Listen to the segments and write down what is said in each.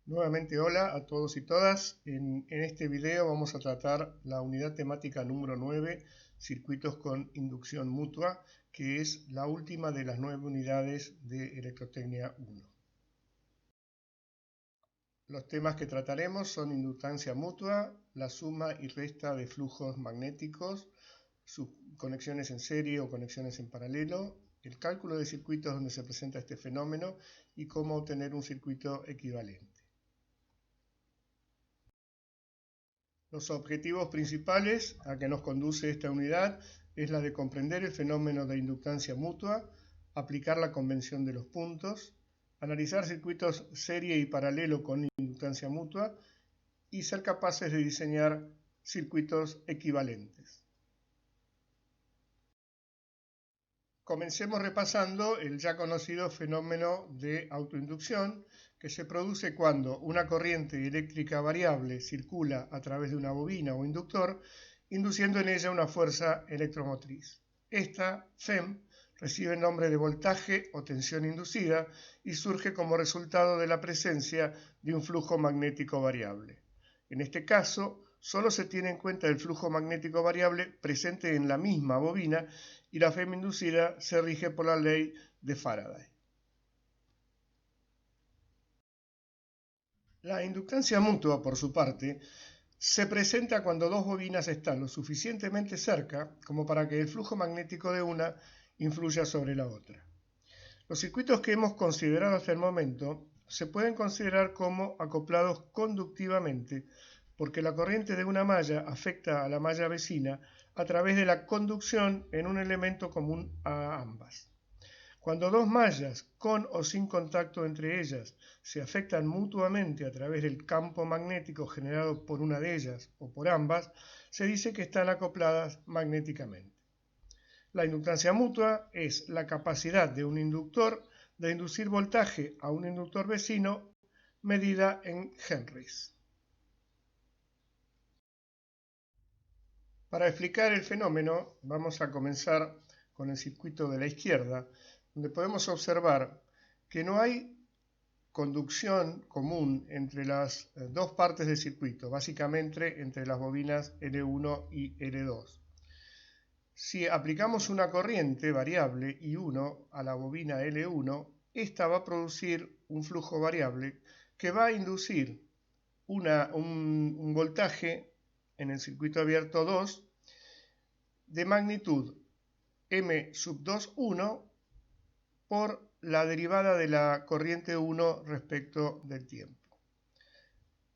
Nuevamente hola a todos y todas. En este video vamos a tratar la unidad temática número 9, circuitos con inducción mutua, que es la última de las 9 unidades de Electrotecnia 1. Los temas que trataremos son inductancia mutua, la suma y resta de flujos magnéticos, sus conexiones en serie o conexiones en paralelo, el cálculo de circuitos donde se presenta este fenómeno y cómo obtener un circuito equivalente. Los objetivos principales a que nos conduce esta unidad es la de comprender el fenómeno de inductancia mutua, aplicar la convención de los puntos, analizar circuitos serie y paralelo con inductancia mutua y ser capaces de diseñar circuitos equivalentes. Comencemos repasando el ya conocido fenómeno de autoinducción, que se produce cuando una corriente eléctrica variable circula a través de una bobina o inductor, induciendo en ella una fuerza electromotriz. Esta, FEM, recibe el nombre de voltaje o tensión inducida y surge como resultado de la presencia de un flujo magnético variable. En este caso, solo se tiene en cuenta el flujo magnético variable presente en la misma bobina y la FEM inducida se rige por la ley de Faraday. La inductancia mutua, por su parte, se presenta cuando dos bobinas están lo suficientemente cerca como para que el flujo magnético de una influya sobre la otra. Los circuitos que hemos considerado hasta el momento se pueden considerar como acoplados conductivamente, porque la corriente de una malla afecta a la malla vecina a través de la conducción en un elemento común a ambas. Cuando dos mallas, con o sin contacto entre ellas, se afectan mutuamente a través del campo magnético generado por una de ellas o por ambas, se dice que están acopladas magnéticamente. La inductancia mutua es la capacidad de un inductor de inducir voltaje a un inductor vecino medida en henrys. Para explicar el fenómeno, vamos a comenzar con el circuito de la izquierda, donde podemos observar que no hay conducción común entre las dos partes del circuito, básicamente entre las bobinas L1 y L2. Si aplicamos una corriente variable I1 a la bobina L1, esta va a producir un flujo variable que va a inducir un voltaje en el circuito abierto 2 de magnitud M sub 2, 1 por la derivada de la corriente 1 respecto del tiempo.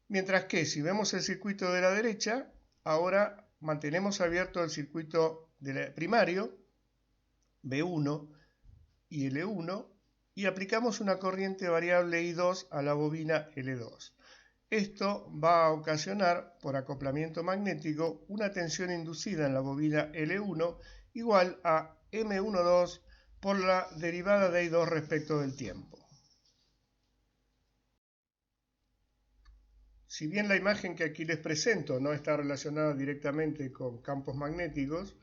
Mientras que si vemos el circuito de la derecha, ahora mantenemos abierto el circuito primario, B1 y L1, y aplicamos una corriente variable I2 a la bobina L2. Esto va a ocasionar, por acoplamiento magnético, una tensión inducida en la bobina L1 igual a M12 por la derivada de I2 respecto del tiempo. Si bien la imagen que aquí les presento no está relacionada directamente con campos magnéticos,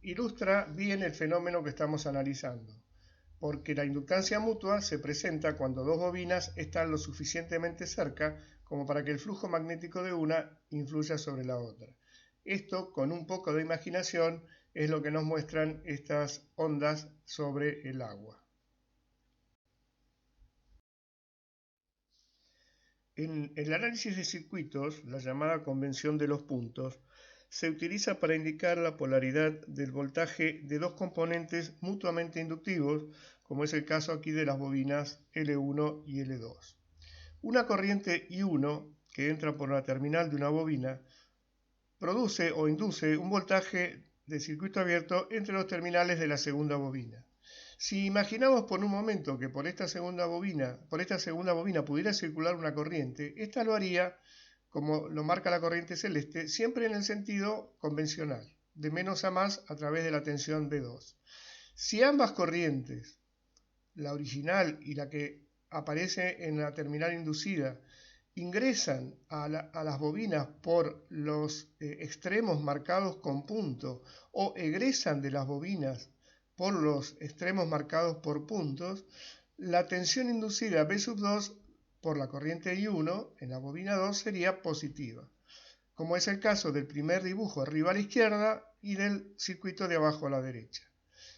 ilustra bien el fenómeno que estamos analizando, porque la inductancia mutua se presenta cuando dos bobinas están lo suficientemente cerca como para que el flujo magnético de una influya sobre la otra. Esto, con un poco de imaginación, es lo que nos muestran estas ondas sobre el agua. En el análisis de circuitos, la llamada convención de los puntos, se utiliza para indicar la polaridad del voltaje de dos componentes mutuamente inductivos, como es el caso aquí de las bobinas L1 y L2. Una corriente I1 que entra por la terminal de una bobina produce o induce un voltaje de circuito abierto entre los terminales de la segunda bobina. Si imaginamos por un momento que por esta segunda bobina pudiera circular una corriente, esta lo haría, como lo marca la corriente celeste, siempre en el sentido convencional, de menos a más a través de la tensión B2. Si ambas corrientes, la original y la que aparece en la terminal inducida, ingresan a las bobinas por los extremos marcados con punto o egresan de las bobinas por los extremos marcados por puntos, la tensión inducida B sub 2 por la corriente I1 en la bobina 2 sería positiva, como es el caso del primer dibujo arriba a la izquierda y del circuito de abajo a la derecha.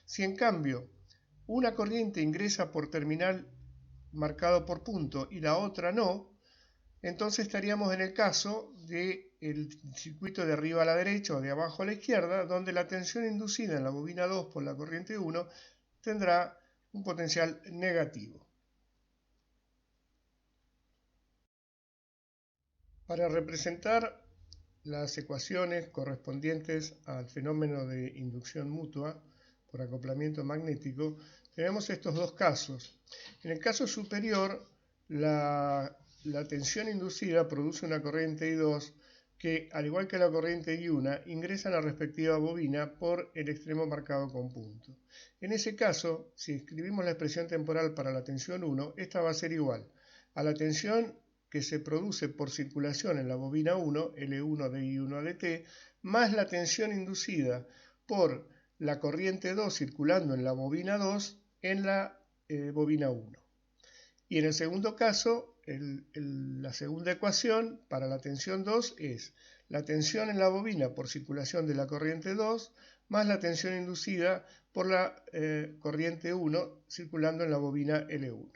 Si en cambio una corriente ingresa por terminal marcado por punto y la otra no, entonces estaríamos en el caso del circuito de arriba a la derecha o de abajo a la izquierda, donde la tensión inducida en la bobina 2 por la corriente 1 tendrá un potencial negativo. Para representar las ecuaciones correspondientes al fenómeno de inducción mutua por acoplamiento magnético, tenemos estos dos casos. En el caso superior, la tensión inducida produce una corriente I2 que, al igual que la corriente I1, ingresa en la respectiva bobina por el extremo marcado con punto. En ese caso, si escribimos la expresión temporal para la tensión 1, esta va a ser igual a la tensión que se produce por circulación en la bobina 1, L1 de I1 a dt, más la tensión inducida por la corriente 2 circulando en la bobina 2 en la bobina 1. Y en el segundo caso, la segunda ecuación para la tensión 2 es la tensión en la bobina por circulación de la corriente 2 más la tensión inducida por la corriente 1 circulando en la bobina L1.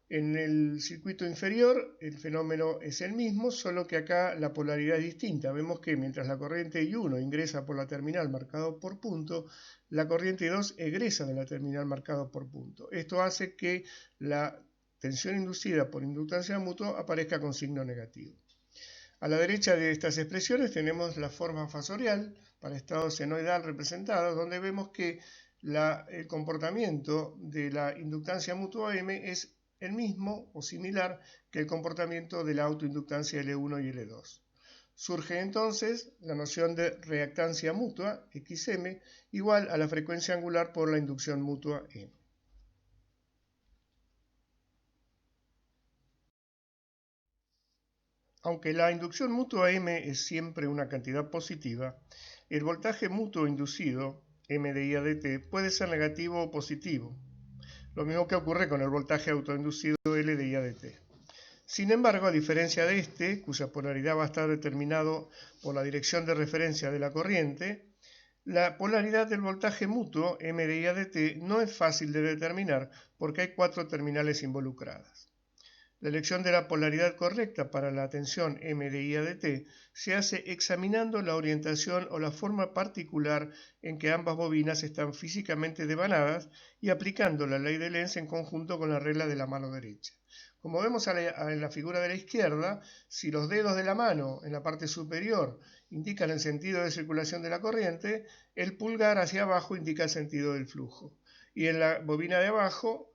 En el circuito inferior el fenómeno es el mismo, solo que acá la polaridad es distinta. Vemos que mientras la corriente I1 ingresa por la terminal marcado por punto, la corriente I2 egresa de la terminal marcado por punto. Esto hace que la tensión inducida por inductancia mutua aparezca con signo negativo. A la derecha de estas expresiones tenemos la forma fasorial para estado senoidal representada, donde vemos que el comportamiento de la inductancia mutua M es el mismo o similar que el comportamiento de la autoinductancia L1 y L2. Surge entonces la noción de reactancia mutua, XM, igual a la frecuencia angular por la inducción mutua M. Aunque la inducción mutua M es siempre una cantidad positiva, el voltaje mutuo inducido, M de I a dt, puede ser negativo o positivo. Lo mismo que ocurre con el voltaje autoinducido L de I a dt. Sin embargo, a diferencia de este, cuya polaridad va a estar determinado por la dirección de referencia de la corriente, la polaridad del voltaje mutuo M de I a dt no es fácil de determinar porque hay 4 terminales involucradas. La elección de la polaridad correcta para la tensión M de I a dt se hace examinando la orientación o la forma particular en que ambas bobinas están físicamente devanadas y aplicando la ley de Lenz en conjunto con la regla de la mano derecha. Como vemos en la figura de la izquierda, si los dedos de la mano en la parte superior indican el sentido de circulación de la corriente, el pulgar hacia abajo indica el sentido del flujo. Y en la bobina de abajo,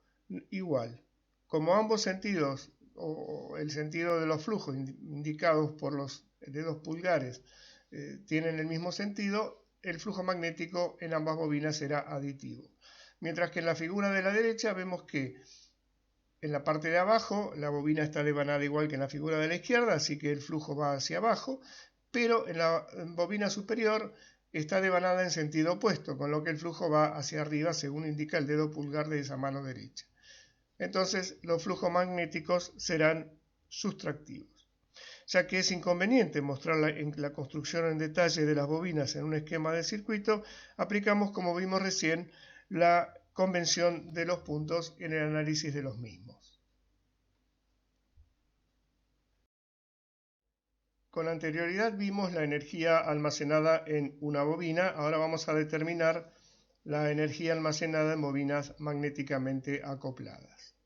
igual. Como ambos sentidos o el sentido de los flujos indicados por los dedos pulgares tienen el mismo sentido, el flujo magnético en ambas bobinas será aditivo. Mientras que en la figura de la derecha vemos que en la parte de abajo la bobina está devanada igual que en la figura de la izquierda, así que el flujo va hacia abajo, pero en la bobina superior está devanada en sentido opuesto, con lo que el flujo va hacia arriba según indica el dedo pulgar de esa mano derecha. Entonces los flujos magnéticos serán sustractivos. Ya que es inconveniente mostrar la construcción en detalle de las bobinas en un esquema de circuito, aplicamos, como vimos recién, la convención de los puntos en el análisis de los mismos. Con anterioridad vimos la energía almacenada en una bobina, ahora vamos a determinar la energía almacenada en bobinas magnéticamente acopladas.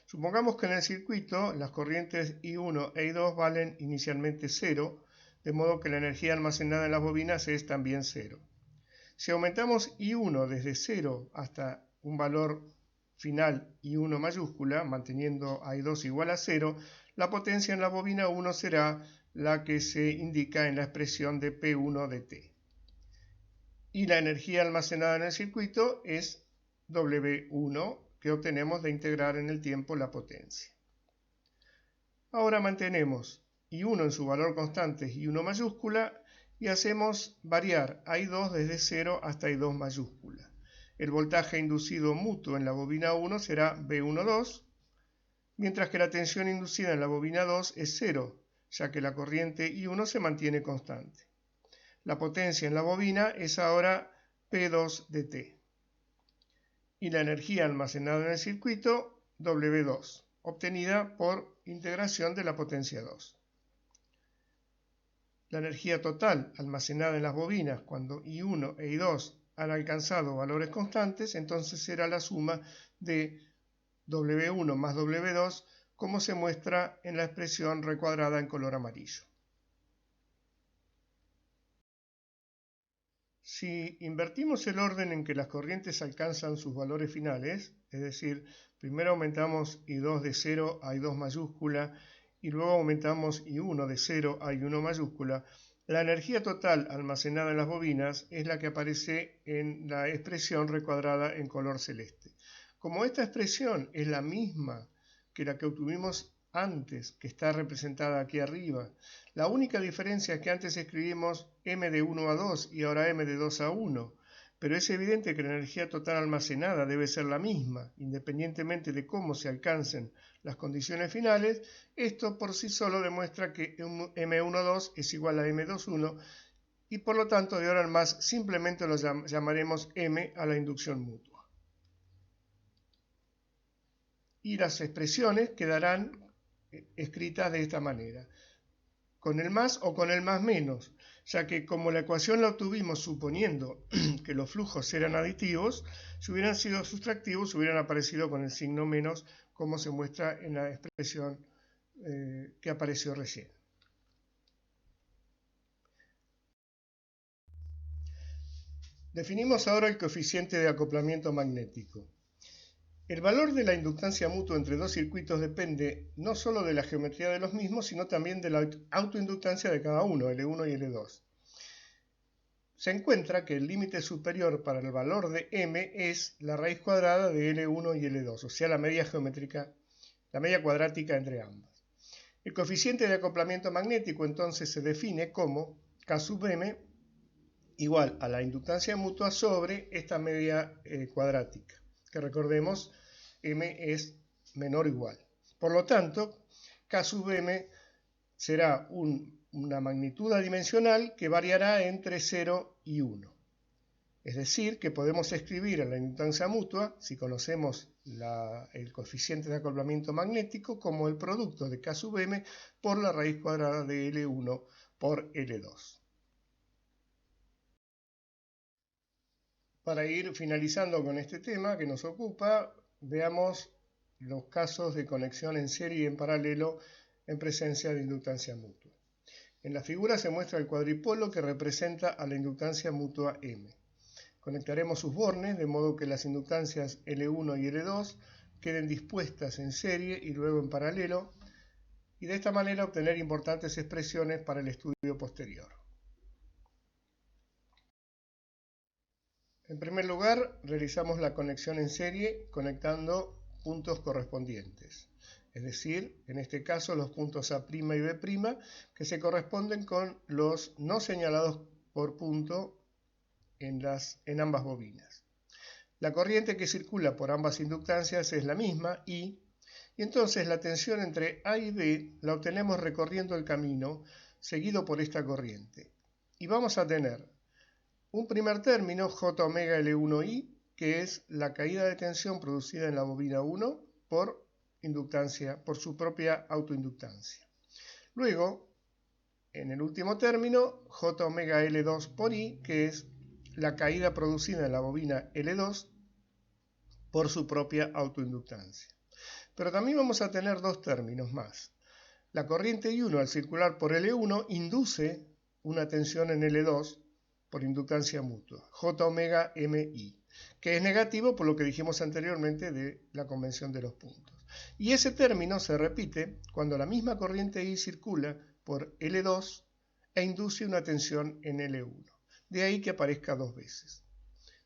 Supongamos que en el circuito las corrientes I1 e I2 valen inicialmente 0, de modo que la energía almacenada en las bobinas es también 0. Si aumentamos I1 desde 0 hasta un valor final I1 mayúscula, manteniendo a I2 igual a 0, la potencia en la bobina 1 será la que se indica en la expresión de P1 de T. Y la energía almacenada en el circuito es W1, que obtenemos de integrar en el tiempo la potencia. Ahora mantenemos I1 en su valor constante I1 mayúscula y hacemos variar a I2 desde 0 hasta I2 mayúscula. El voltaje inducido mutuo en la bobina 1 será B12 mientras que la tensión inducida en la bobina 2 es 0, ya que la corriente I1 se mantiene constante. La potencia en la bobina es ahora P2 de T. Y la energía almacenada en el circuito, W2, obtenida por integración de la potencia 2. La energía total almacenada en las bobinas cuando I1 e I2 han alcanzado valores constantes, entonces será la suma de W1 más W2, como se muestra en la expresión recuadrada en color amarillo. Si invertimos el orden en que las corrientes alcanzan sus valores finales, es decir, primero aumentamos I2 de 0 a I2 mayúscula y luego aumentamos I1 de 0 a I1 mayúscula, la energía total almacenada en las bobinas es la que aparece en la expresión recuadrada en color celeste. Como esta expresión es la misma que la que obtuvimos antes, que está representada aquí arriba, la única diferencia es que antes escribimos m de 1 a 2 y ahora m de 2 a 1, pero es evidente que la energía total almacenada debe ser la misma, independientemente de cómo se alcancen las condiciones finales. Esto por sí solo demuestra que m1,2 es igual a m2,1 y por lo tanto de ahora en más simplemente lo llamaremos m a la inducción mutua. Y las expresiones quedarán escritas de esta manera, con el más o con el más menos, ya que como la ecuación la obtuvimos suponiendo que los flujos eran aditivos, si hubieran sido sustractivos hubieran aparecido con el signo menos, como se muestra en la expresión que apareció recién. Definimos ahora el coeficiente de acoplamiento magnético. El valor de la inductancia mutua entre dos circuitos depende no solo de la geometría de los mismos, sino también de la autoinductancia de cada uno, L1 y L2. Se encuentra que el límite superior para el valor de m es la raíz cuadrada de L1 y L2, o sea, la media cuadrática entre ambas. El coeficiente de acoplamiento magnético entonces se define como K sub m igual a la inductancia mutua sobre esta media cuadrática, que recordemos m es menor o igual. Por lo tanto, K sub m será una magnitud adimensional que variará entre 0 y 1. Es decir, que podemos escribir a la inductancia mutua, si conocemos el coeficiente de acoplamiento magnético, como el producto de K sub m por la raíz cuadrada de L1 por L2. Para ir finalizando con este tema que nos ocupa, veamos los casos de conexión en serie y en paralelo en presencia de inductancia mutua. En la figura se muestra el cuadripolo que representa a la inductancia mutua M. Conectaremos sus bornes de modo que las inductancias L1 y L2 queden dispuestas en serie y luego en paralelo, y de esta manera obtener importantes expresiones para el estudio posterior. En primer lugar, realizamos la conexión en serie conectando puntos correspondientes, es decir, en este caso los puntos A' y B', que se corresponden con los no señalados por punto en ambas bobinas. La corriente que circula por ambas inductancias es la misma, I, y entonces la tensión entre A y B la obtenemos recorriendo el camino seguido por esta corriente. Y vamos a tener un primer término, J omega L1I, que es la caída de tensión producida en la bobina 1 por su propia autoinductancia. Luego, en el último término, J omega L2 por I, que es la caída producida en la bobina L2 por su propia autoinductancia. Pero también vamos a tener dos términos más. La corriente I1 al circular por L1 induce una tensión en L2 por inductancia mutua, J omega MI, que es negativo por lo que dijimos anteriormente de la convención de los puntos. Y ese término se repite cuando la misma corriente I circula por L2 e induce una tensión en L1. De ahí que aparezca dos veces.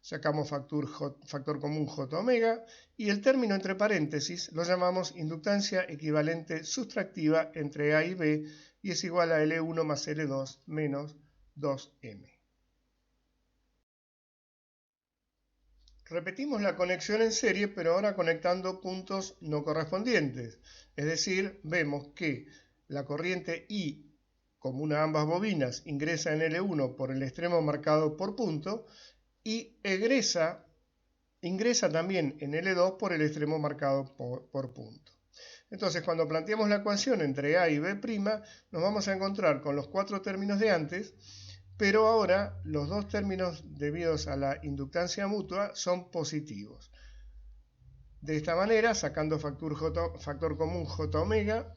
Sacamos factor común J omega y el término entre paréntesis lo llamamos inductancia equivalente sustractiva entre A y B y es igual a L1 más L2 menos 2M. Repetimos la conexión en serie, pero ahora conectando puntos no correspondientes. Es decir, vemos que la corriente I común a ambas bobinas ingresa en L1 por el extremo marcado por punto y ingresa también en L2 por el extremo marcado por punto. Entonces, cuando planteamos la ecuación entre A y B', nos vamos a encontrar con los 4 términos de antes, pero ahora los 2 términos debidos a la inductancia mutua son positivos. De esta manera, sacando factor común J omega,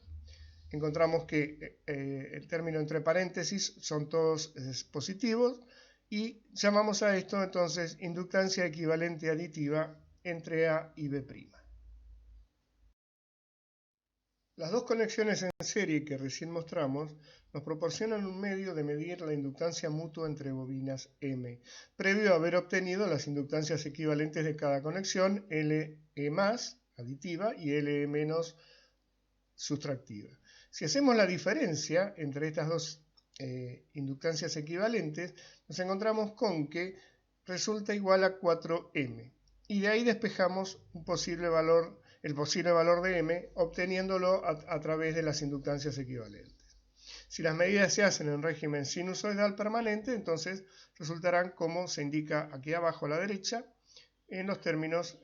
encontramos que el término entre paréntesis son todos positivos y llamamos a esto entonces inductancia equivalente aditiva entre A y B'. Las dos conexiones en serie que recién mostramos nos proporcionan un medio de medir la inductancia mutua entre bobinas M, previo a haber obtenido las inductancias equivalentes de cada conexión, LE+, aditiva, y LE- sustractiva. Si hacemos la diferencia entre estas dos inductancias equivalentes, nos encontramos con que resulta igual a 4M, y de ahí despejamos el posible valor de M, obteniéndolo a través de las inductancias equivalentes. Si las medidas se hacen en régimen sinusoidal permanente, entonces resultarán como se indica aquí abajo a la derecha en los términos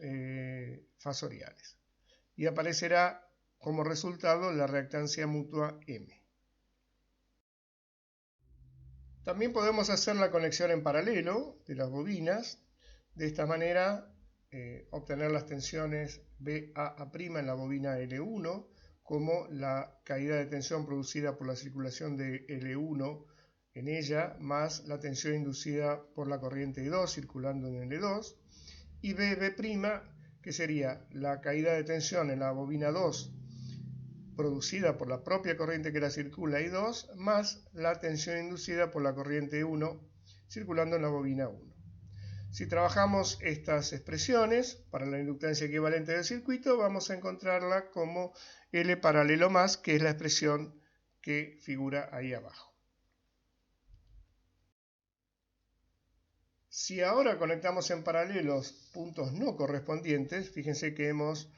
fasoriales. Y aparecerá como resultado la reactancia mutua M. También podemos hacer la conexión en paralelo de las bobinas. De esta manera obtener las tensiones BAA' en la bobina L1 como la caída de tensión producida por la circulación de L1 en ella más la tensión inducida por la corriente I2 circulando en L2 y BB', que sería la caída de tensión en la bobina 2 producida por la propia corriente que la circula I2 más la tensión inducida por la corriente 1 circulando en la bobina 1. Si trabajamos estas expresiones para la inductancia equivalente del circuito, vamos a encontrarla como L paralelo más, que es la expresión que figura ahí abajo. Si ahora conectamos en paralelo puntos no correspondientes, fíjense que hemos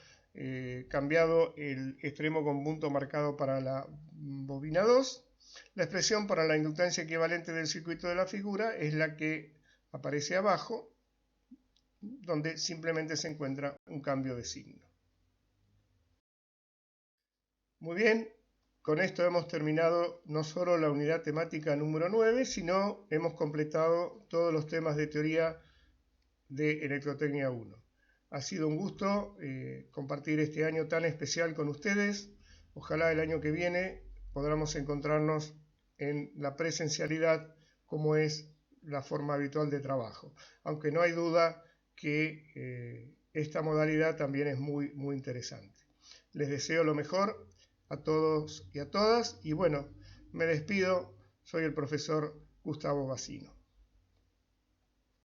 cambiado el extremo con punto marcado para la bobina 2. La expresión para la inductancia equivalente del circuito de la figura es la que aparece abajo, donde simplemente se encuentra un cambio de signo. Muy bien, con esto hemos terminado no solo la unidad temática número 9, sino hemos completado todos los temas de teoría de Electrotecnia 1. Ha sido un gusto compartir este año tan especial con ustedes. Ojalá el año que viene podamos encontrarnos en la presencialidad como es la forma habitual de trabajo. Aunque no hay duda que esta modalidad también es muy, muy interesante. Les deseo lo mejor a todos y a todas y bueno, me despido. Soy el profesor Gustavo Bacino.